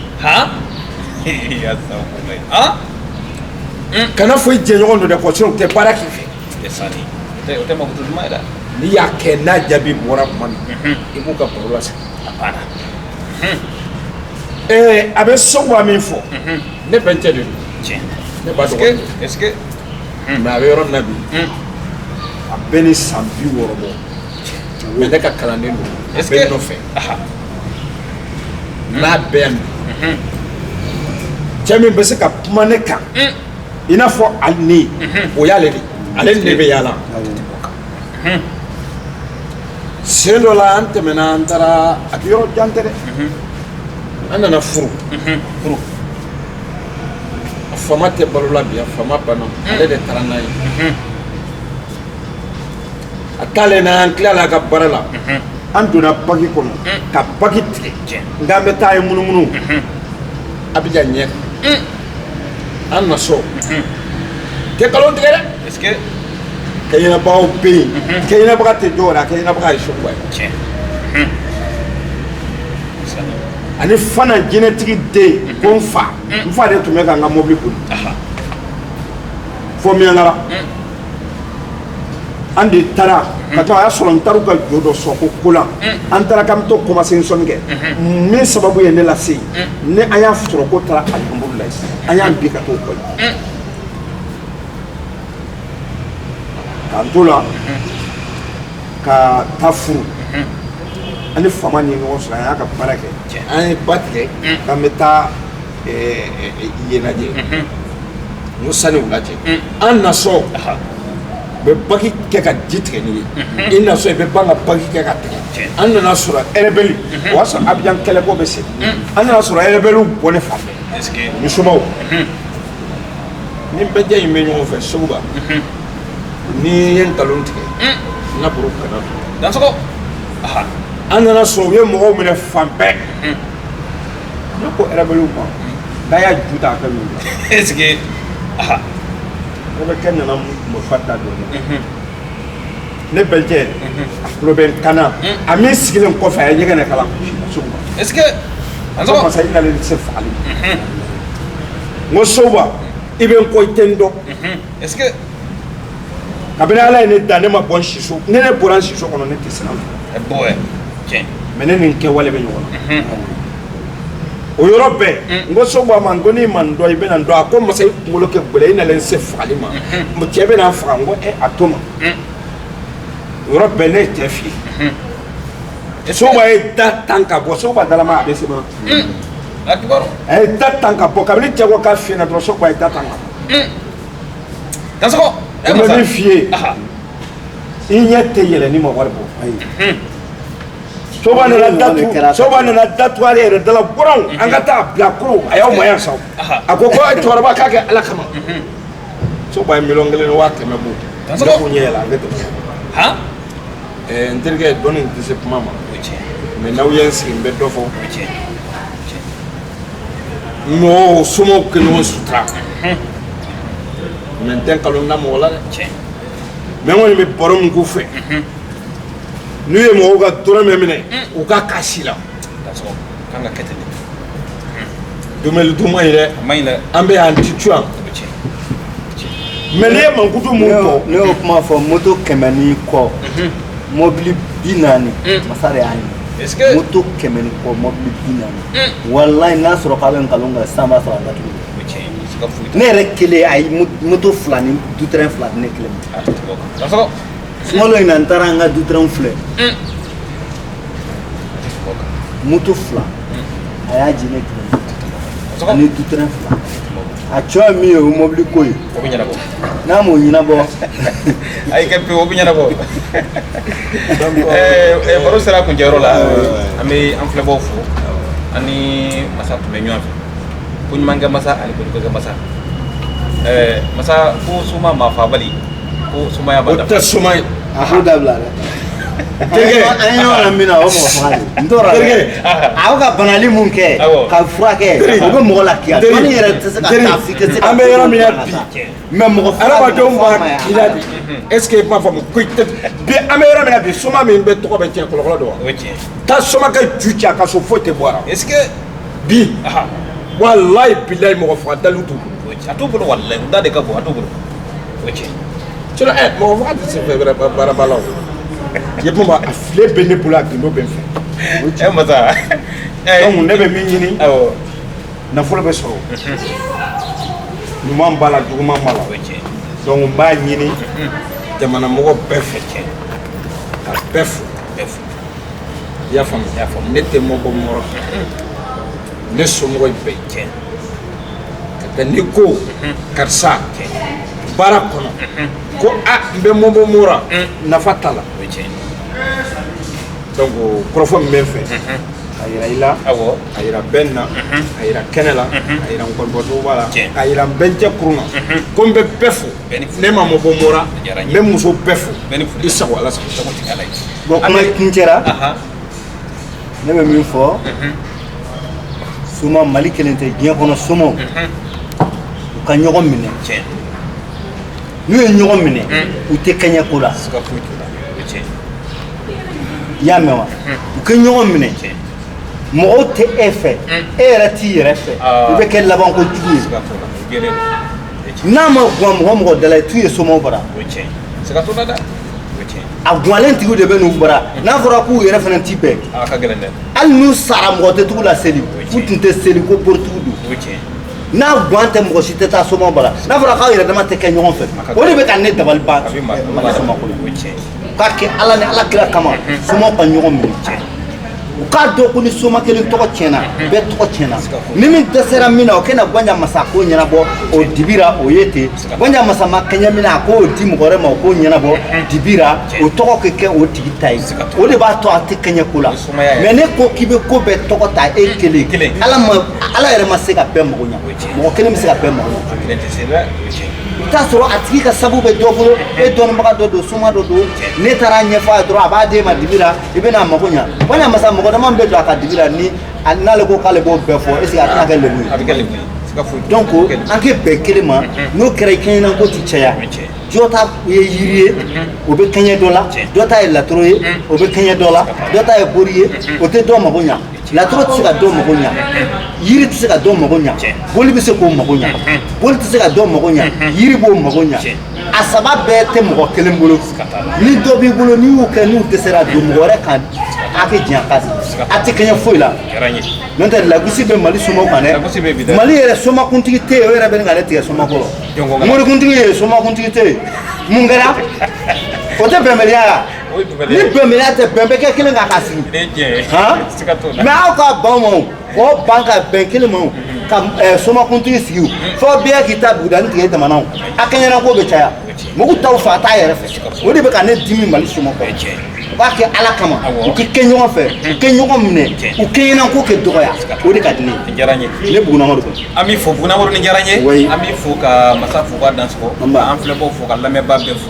kana fɔ i jɛɲɔgɔn don dɛ ko o tɛ baara k'i fɛ o tɛ makutu duman ye dɛ n'i y'a kɛ n'a jaabi bɔra tuma min i b'u ka baro lasigi a bɛ Sogba min fɔ ne bɛn tɛ de don ne ba dɔgɔnin est-ce que mais a bɛ yɔrɔ min na bi a bɛ ni san 60 bɔ mais ne ka kalanden don a bɛ nɔfɛ n'a bɛ yan bi cɛ min bɛ se ka kuma ne kan i n'a fɔ ali ne o y'ale de ale de bɛ yaala sen dɔ la an tɛmɛna an taara a bɛ yɔrɔ jan tɛ dɛ an nana furu a fama tɛ balo la bi a fama banna ale de taara n'a ye a taalen na an tilala a ka baara la an donna bagi kɔnɔ ka bagi tigɛ nka an bɛ taa ye munumunu a bɛ ja ɲɛ an na so tɛ nkalon tigɛ dɛ est-ce que kɛɲɛnabagaw bɛ yen kɛɲɛnabaga tɛ dɔw la kɛɲɛnabaga ye Sogba ye ani fana jinɛtigi den ko n fa de tun bɛ ka n ka mobili boli fo Miɲankala an de taara ka taa a y'a sɔrɔ n taara ka jo dɔ sɔn ko kolan an taara k'an bɛ to commencer sɔnni kɛ min sababu ye ne lase yen ne an y'a sɔrɔ ko taara alhamdulilayi an y'an bi ka t'o kɔli k'an to la ka taa furu ani fama ni ɲɔgɔn sɔrɔ an y'a ka baara kɛ an ye ba tigɛ k'an bɛ taa yen lajɛ n ko sani wula cɛ an na sɔn u bɛ bagi kɛ ka ji tigɛ ni ye i na sɔn i bɛ ban ka bagi kɛ ka tigɛ an nana sɔrɔ rebelle o y'a sɔrɔ Abijan kɛlɛko bɛ sen an nana sɔrɔ rebelle bɔ ne fan fɛ ni somaw ni bɛɛ jɛ in bɛ ɲɔgɔn fɛ Sogba ni ye nkalon tigɛ n ka baro kana don Dansoko an nana sɔrɔ u ye mɔgɔw minɛ fan bɛɛ ne ko rebelle ma n'a y'a ju ta a kɛ min na est-ce que ne bɛ kɛ nana marifa da dɔɔnin ne bɛncɛ a tulo bɛ n kana a min sigilen kɔfɛ a ye ɲɛgɛnɛ kalan Sogba est-ce que Dansoko masa i nalen se fagali n ko Sogba i bɛ n kɔ i tɛ n dɔn est-ce que kabini Ala ye ne da ne ma bɔ n siso ne bɔra n siso kɔnɔ ne tɛ siran boy tiɲɛ mais ne ni n kɛwale bɛ ɲɔgɔn na o yɔrɔ bɛɛ n ko Sogba ma n ko n'i ma n dɔn i bɛ na n dɔn a ko masa i kunkolo kɛ gbɛlɛ i nalen se fagali ma cɛ bɛ n'a faga n ko a to ma o yɔrɔ bɛɛ ne ye cɛ f'i ye Sogba ye da tan ka bɔ Sogba dalama a bɛ se ma a ye da tan ka bɔ kabini cɛ ko k'a fiyɛ na dɔrɔn Sogba ye da tan ka bɔ Dansoko n bɛ min f'i ye i ɲɛ tɛ yɛlɛ ni ma wari bɔ ayi Sogba nana datugu ale yɛrɛ dala bɔrɔn an ka taa bila kuro a y'aw mayan sa a ko cɛkɔrɔba k'a kɛ Ala kama Sogba ye 1,500,000 bɔ ne ko ɲɛ yɛlɛ an bɛ tɛmɛ n terikɛ dɔnni tɛ se kuma ma mais n'aw ye n sigi n bɛ dɔ fɔ n'o somɔgɔw kɛ ɲɔgɔn sutura mais n tɛ nkalon da mɔgɔ la dɛ mais n kɔni bɛ baro min k'u fɛ n'u ye mɔgɔw ka dɔrɔmɛ minɛ u ka k'a si la kan ka kɛ ten donmɛli duma ye dɛ a ma ɲi dɛ an bɛ yan ti tuyan mais n'i ye mankutu mun fɔ ne y'o kuma fɔ moto 100 ni kɔ mobili 40 masa de y'a ɲɛ est-ce que moto 100 ni kɔ mobili 40 walayi n'a sɔrɔ k'a bɛ nkalon kan sisan b'a sɔrɔ a datugu ne yɛrɛ kelen a ye moto 2 ni dutɛrɛn 2 di ne kelen ma Dansoko sunkalo in na n taara n ka dutɛrɛnw filɛ moto 2 a y'a di ne kelen ma ani dutɛrɛn 2 a cɔ min ye o mobili ko ye o bɛ ɲɛnabɔ n'a m'o ɲɛnabɔ a y'i kɛ pe o bɛ ɲɛnabɔ baro sera kuncɛyɔrɔ la an bɛ an filɛbaaw fo ani masa tun bɛ ɲɔgɔn fɛ ko ɲuman kɛ masa ani ko jugu kɛ masa masa ko suma maa faabali ko sumaya b'a o tɛ suma ye a k'o dabila dɛ An ɲɔgɔn mina o mɔgɔ faga de n tɔɔrɔ dɛ a bɛ ka banali mun kɛ ka furakɛ o bɛ mɔgɔ lakiya dɔnni yɛrɛ tɛ se ka taa fi tɛ se ka an bɛ yɔrɔ min na bi mais mɔgɔ adamadenw b'a kila de est ce que i m'a faamu ko bi an bɛ yɔrɔ min na bi soma min bɛ tɔgɔ bɛ tiɲɛ kɔlɔkɔlɔ don wa o ye tiɲɛ taa soma ka ju ci a ka so foyi tɛ bɔ a la est ce que bi walayi bilayi mɔgɔ faga daliw t'u bolo a t'u bolo walayi u da de ka bon a t'u bolo o ye tiɲɛ sinon mɔgɔ faga tɛ se fɛ baarabalaw ye kuma a file bɛ ne bolo a gindo bɛ n fɛ masa donc ne bɛ min ɲini nafolo bɛ sɔrɔ ɲuman b'a la juguman b'a la donc n b'a ɲini jamana mɔgɔ bɛɛ fɛ ka bɛɛ fo i y'a faamu ne tɛ mɔgɔ mɔrɔ ne somɔgɔ bɛɛ cɛ ka kɛ ni ko karisa baara kɔnɔ ko n bɛ mɔbɔ mɔra nafa t'a la donc kɔrɔfɔ min bɛ n fɛ a yira i la a yira bɛn na a yira kɛnɛ la a yira n kɔrɔbɔtɔw b'a la a yira n bɛn cɛ kurun na ko n bɛ bɛɛ fo ne ma mɔbɔ mɔra n bɛ muso bɛɛ fo i sago ala sago bon kuma kuncɛra ne bɛ min fɔ soma mali kelen tɛ diɲɛ kɔnɔ somaw u ka ɲɔgɔn minɛ n'u ye ɲɔgɔn minɛ u tɛ kɛɲɛ ko la i y'a mɛn wa u ka ɲɔgɔn minɛ mɔgɔw tɛ e fɛ e yɛrɛ t'i yɛrɛ fɛ i bɛ kɛ laban ko jugu ye n'a ma guwan mɔgɔ mɔgɔ dala i t'u ye somaw bara a guwanlen tigiw de bɛ n'u bara n'a fɔra k'u yɛrɛ fana t'i bɛn hali n'u sara mɔgɔ tɛ tugu la seli u tun tɛ seli ko porotigi don n'a guwan tɛ mɔgɔ si tɛ taa somaw bara n'a fɔra k'aw yɛrɛ dama tɛ kɛ ɲɔgɔn fɛ o de bɛ ka ne dabali ban mali soma kɔnɔ k'a kɛ ala ni ala kira kama somaw ka ɲɔgɔn minɛ u k'a dɔn ko ni soma kelen tɔgɔ tiɲɛna bɛɛ tɔgɔ tiɲɛna ni min dɛsɛra min na o kɛna gwanja masa ko ɲɛnabɔ o dibira o ye ten gwanja masa ma kɛɲɛ min na a k'o di mɔgɔ wɛrɛ ma o k'o ɲɛnabɔ dibira o tɔgɔ kɛ kɛ o tigi ta ye o de b'a to a tɛ kɛɲɛ ko la mais ne ko k'i bɛ ko bɛɛ tɔgɔ ta e kelen ala yɛrɛ ma se ka bɛɛ mago ɲa mɔgɔ kelen bɛ se ka bɛɛ mago ɲa i t'a sɔrɔ a tigi ka sabu bɛ dɔ bolo e dɔnnibaga dɔ don soma dɔ don ne taara ɲɛfɔ a ye dɔrɔn a b'a d'e ma dibi la i bɛna mago ɲa gwanja masa mɔgɔ dama bɛ don a ka dibi la ni n'ale ko k'ale b'o bɛɛ fɔ est ce que a tɛna kɛ lebu ye donc an kɛ bɛn kelen ma n'o kɛra i kɛɲɛna ko ti caya dɔ ta ye yiri ye o bɛ kɛɲɛ dɔ la dɔ ta ye latoro ye o bɛ kɛɲɛ dɔ la dɔ ta ye bori ye o tɛ dɔ mago ɲa latoro tɛ se ka dɔ mago ɲa yiri tɛ se ka dɔ mago ɲa boli bɛ se k'o mago ɲa boli tɛ se ka dɔ mago ɲa yiri b'o mago ɲa a saba bɛɛ tɛ mɔgɔ kelen bolo ni dɔ b'i bolo n'i y'u kɛ n'u dɛsɛra don mɔgɔ wɛrɛ kan a kɛ diɲɛ ka a tɛ kɛɲɛ foyi la n'o tɛ lagosi bɛ mali somaw kan dɛ mali yɛrɛ somakuntigi tɛ yen o yɛrɛ bɛ nin ka ne tigɛ soma kɔrɔ morikuntigi ye somakuntigi tɛ yen mun kɛra o tɛ bɛnbaliya la ni bɛnbaliya tɛ bɛn bɛ kɛ kelen kan ka sigi mais aw ka ban ma o ban ka bɛn kelen ma ka somakuntigi sigi fɔ bɛɛ k'i ta bugudani tigɛ jamana a kɛɲɛna ko bɛ caya mugu taw fa a t'a yɛrɛ fɛ o de bɛ ka ne dimi mali soma kɔrɔ u b'a kɛ ala kama u ka kɛ ɲɔgɔn fɛ u kɛ ɲɔgɔn minɛ u kɛɲɛna ko kɛ dɔgɔya o de ka di ne bugunamadu an b'i fo bugunamadu ni diyara n ye an b'i fo ka masa fo k'a dansogo an filɛbagaw fo ka lamɛnbaa bɛɛ fo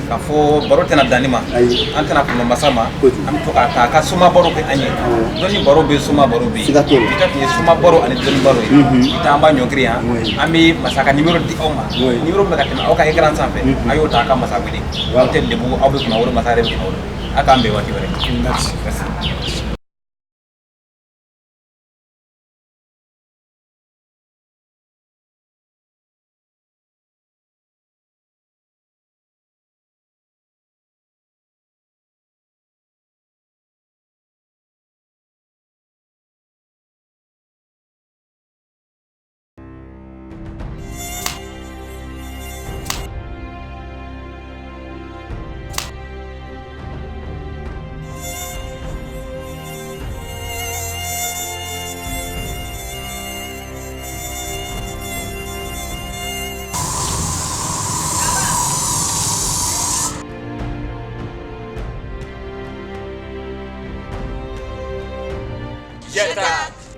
k'a fɔ baro tɛna dan ne ma an tɛna kuma masa ma an bɛ to k'a ta a ka soma baro kɛ an ye dɔnni baro bɛ yen soma baro bɛ yen i ka tun ye soma baro ani dɔnni baro ye i t'an b'a ɲɔngiri yan an bɛ masa ka nimero di aw ma nimero bɛ ka tɛmɛ aw ka écran sanfɛ a y'o ta a ka masa wele aw tɛ lebu aw bɛ kuma wolo masa yɛrɛ bɛ kuma wolo a k'an bɛn waati wɛrɛ.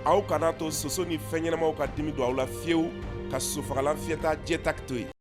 Aw kana to soso ni fɛn ɲɛnamaw ka dimi don aw la fiyewu ka sosofagalan fiyɛta Jɛtak to yen